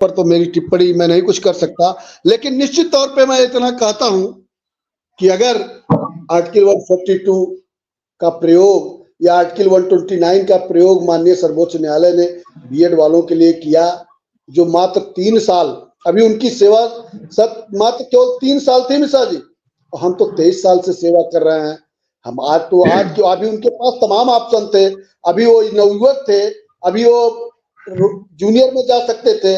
पर तो मेरी टिप्पणी मैं नहीं कुछ कर सकता, लेकिन निश्चित तौर पे मैं इतना कहता हूं कि अगर आर्टिकल 142 का प्रयोग या आर्टिकल 129 का प्रयोग माननीय सर्वोच्च न्यायालय ने बीएड वालों के लिए किया, जो मात्र 3 साल अभी उनकी सेवा मात्र केवल 3 साल थी मिश्रा जी, और हम तो 23 साल से सेवा कर रहे हैं। हम आज क्यों, अभी उनके पास तमाम ऑप्शन थे, अभी वो नवयुवक थे, अभी वो जूनियर में जा सकते थे,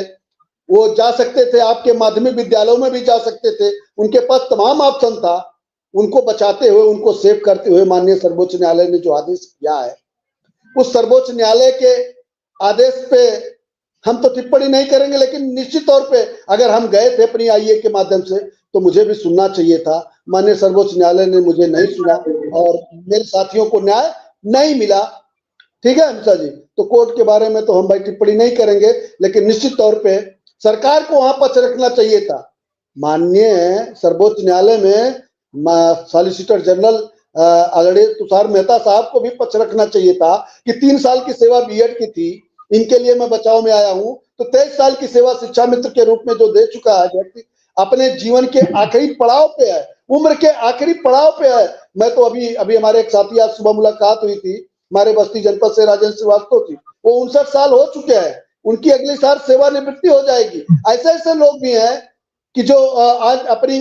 वो जा सकते थे, आपके माध्यमिक विद्यालयों में भी जा सकते थे, उनके पास तमाम ऑप्शन था। उनको बचाते हुए, उनको सेव करते हुए माननीय सर्वोच्च न्यायालय ने जो आदेश किया है, उस सर्वोच्च न्यायालय के आदेश पे हम तो टिप्पणी नहीं करेंगे, लेकिन निश्चित तौर पे अगर हम गए थे अपनी आईए के माध्यम से तो मुझे भी सुनना चाहिए था। माननीय सर्वोच्च न्यायालय ने मुझे नहीं सुना और मेरे साथियों को न्याय नहीं मिला। ठीक है हंसा जी, तो कोर्ट के बारे में तो हम भाई टिप्पणी नहीं करेंगे, लेकिन निश्चित तौर पे सरकार को वहां पक्ष रखना चाहिए था। माननीय सर्वोच्च न्यायालय में सॉलिसिटर जनरल आदरणीय तुषार मेहता साहब को भी पक्ष रखना चाहिए था कि 3 साल की सेवा बीएड की थी, इनके लिए मैं बचाव में आया हूं, तो 23 साल की सेवा शिक्षा मित्र के रूप में जो दे चुका है व्यक्ति, अपने जीवन के आखिरी पड़ाव पे है, उम्र के आखिरी पड़ाव पे है। मैं तो अभी हमारे एक साथी आज सुबह मुलाकात हुई थी, हमारे बस्ती जनपद से राजेंद्र श्रीवास्तव थी, वो 59 साल हो चुके हैं, उनकी अगले साल सेवानिवृत्ति हो जाएगी। ऐसे ऐसे लोग भी हैं कि जो आज अपनी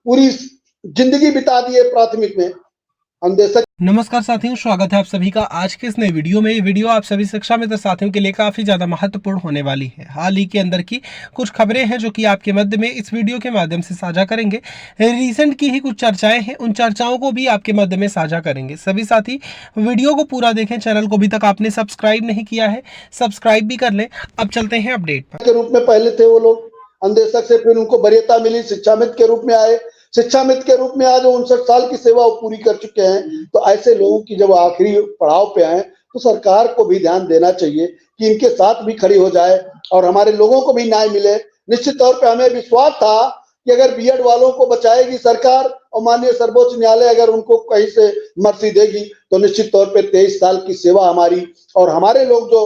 पूरी जिंदगी बिता दिए प्राथमिक में। हम देख सकते। नमस्कार साथियों, स्वागत है आप सभी का आज के इस नए वीडियो में। ये वीडियो आप सभी शिक्षा मित्र साथियों के लिए काफी ज्यादा महत्वपूर्ण होने वाली है। हाल ही के अंदर की कुछ खबरें हैं जो कि आपके मध्य में इस वीडियो के माध्यम से साझा करेंगे। रिसेंट की ही कुछ चर्चाएं हैं, उन चर्चाओं को भी आपके मध्य में साझा करेंगे। सभी साथी वीडियो को पूरा देखें। चैनल को अभी तक आपने सब्सक्राइब नहीं किया है, सब्सक्राइब भी कर लें। अब चलते हैं अपडेट पर। के रूप में पहले थे वो लोग अंदेशक से, फिर उनको वरीयता मिली, शिक्षा मित्र के रूप में आए, शिक्षा मित्र के रूप में आज 59 साल की सेवा वो पूरी कर चुके हैं। तो ऐसे लोगों की जब आखिरी पड़ाव पे आए तो सरकार को भी ध्यान देना चाहिए कि इनके साथ भी खड़ी हो जाए और हमारे लोगों को भी न्याय मिले। निश्चित तौर पे हमें विश्वास था कि अगर बीएड वालों को बचाएगी सरकार और माननीय सर्वोच्च न्यायालय अगर उनको कहीं से मर्जी देगी तो निश्चित तौर पे 23 साल की सेवा हमारी और हमारे लोग जो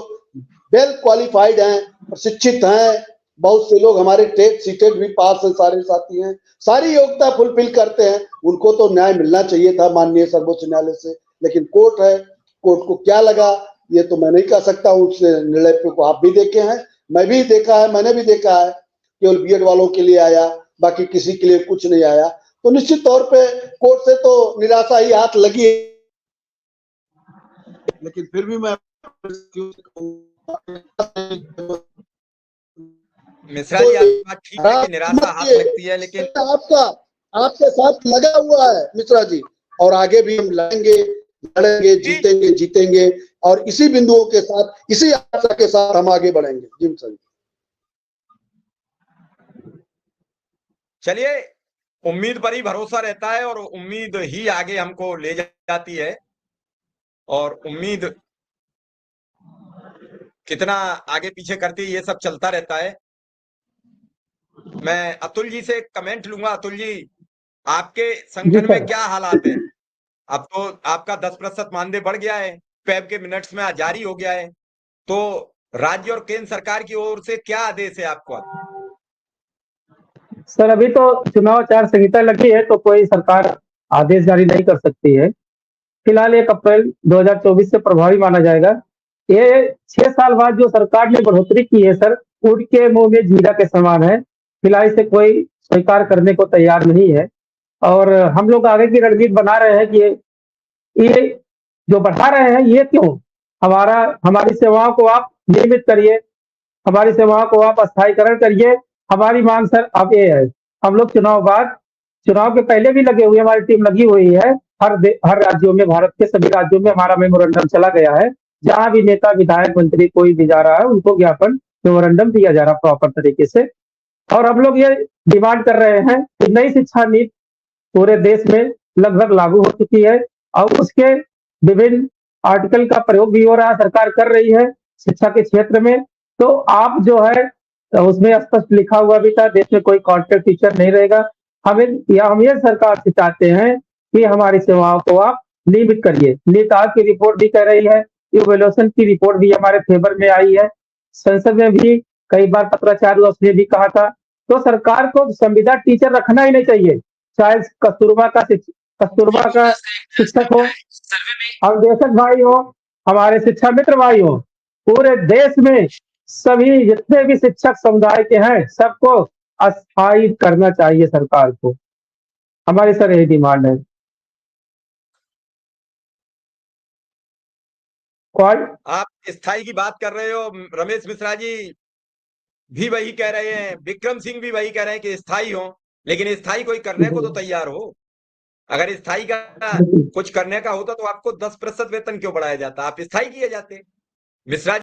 वेल क्वालिफाइड हैं, शिक्षित हैं, बहुत से लोग हमारे टेट सीटेट भी पास हैं, सारे साथी हैं, सारी योग्यता फुलफिल करते हैं, उनको तो न्याय मिलना चाहिए था माननीय सर्वोच्च न्यायालय से। लेकिन कोर्ट है, कोर्ट को क्या लगा ये तो मैं नहीं कह सकता हूँ। उसने निर्णय को आप भी देखे हैं, मैं भी देखा है, मैंने भी देखा है, केवल बीएड वालों के लिए आया, बाकी किसी के लिए कुछ नहीं आया। तो निश्चित तौर पे कोर्ट से तो निराशा ही हाथ लगी है, लेकिन फिर भी मैं मिश्रा जी आपकी बात ठीक है कि निराशा हाथ लगती है, लेकिन आपके साथ लगा हुआ है मिश्रा जी, और आगे भी हम लड़ेंगे, जीतेंगे और इसी बिंदुओं के साथ, इसी आशा के साथ हम आगे बढ़ेंगे। जी मिश्रा जी, चलिए, उम्मीद पर ही भरोसा रहता है और उम्मीद ही आगे हमको ले जाती है और उम्मीद कितना आगे पीछे करती है ये सब चलता रहता है। मैं अतुल जी से कमेंट लूंगा। अतुल जी, आपके संगठन में क्या हालात है? अब तो आपका 10% मानदेय बढ़ गया है, पेब के मिनट्स में जारी हो गया है, तो राज्य और केंद्र सरकार की ओर से क्या आदेश है आपको? सर अभी तो चुनाव आचार संहिता लगी है तो कोई सरकार आदेश जारी नहीं कर सकती है। फिलहाल 1 अप्रैल 2024 से प्रभावी माना जाएगा। ये 6 साल बाद जो सरकार ने बढ़ोतरी की है सर, ऊँट के मुंह में जीरा के समान है। फिलहाल इसे कोई स्वीकार करने को तैयार नहीं है और हम लोग आगे की रणनीति बना रहे हैं कि ये जो बढ़ा रहे हैं ये क्यों, हमारी सेवाओं को आप नियमित करिए, हमारी सेवाओं को आप स्थायीकरण करिए। हमारी मांग सर अब ये है, हम लोग चुनाव के पहले भी लगे हुए, हमारी टीम लगी हुई है। हर राज्यों में, भारत के सभी राज्यों में हमारा मेमोरेंडम चला गया है। जहां भी नेता, विधायक, मंत्री कोई भी जा रहा है उनको ज्ञापन मेमोरेंडम दिया जा रहा प्रॉपर तरीके से। और हम लोग ये डिमांड कर रहे हैं कि नई शिक्षा नीति पूरे देश में लगभग लागू हो चुकी है और उसके विभिन्न आर्टिकल का प्रयोग भी हो रहा है, सरकार कर रही है शिक्षा के क्षेत्र में। तो आप जो है उसमें स्पष्ट लिखा हुआ भी था, देश में कोई कॉन्ट्रैक्ट टीचर नहीं रहेगा। हम ये सरकार से चाहते हैं कि हमारी सेवाओं को आप नियमित करिए। नीति आयोग की रिपोर्ट भी कह रही है, इवैल्यूएशन की रिपोर्ट भी हमारे फेवर में आई है। संसद में भी कई बार पत्राचार्य उसने भी कहा था। तो सरकार को संविदा टीचर रखना ही नहीं चाहिए, चाहे कस्तूरबा का शिक्षक हो, अवदेशक भाई हो, हमारे शिक्षा मित्र भाई हो, पूरे देश में सभी जितने भी शिक्षक समुदाय के हैं सबको अस्थायी करना चाहिए सरकार को। हमारी सर यही डिमांड है। कौन? आप स्थाई की बात कर रहे हो, रमेश मिश्रा जी भी वही कह रहे हैं, विक्रम सिंह भी वही कह रहे हैं कि स्थाई हो, लेकिन स्थाई कोई करने को तो तैयार हो। अगर स्थाई का कुछ करने का होता तो आपको 10% वेतन क्यों बढ़ाया जाता, आप स्थाई किए जाते। मिश्रा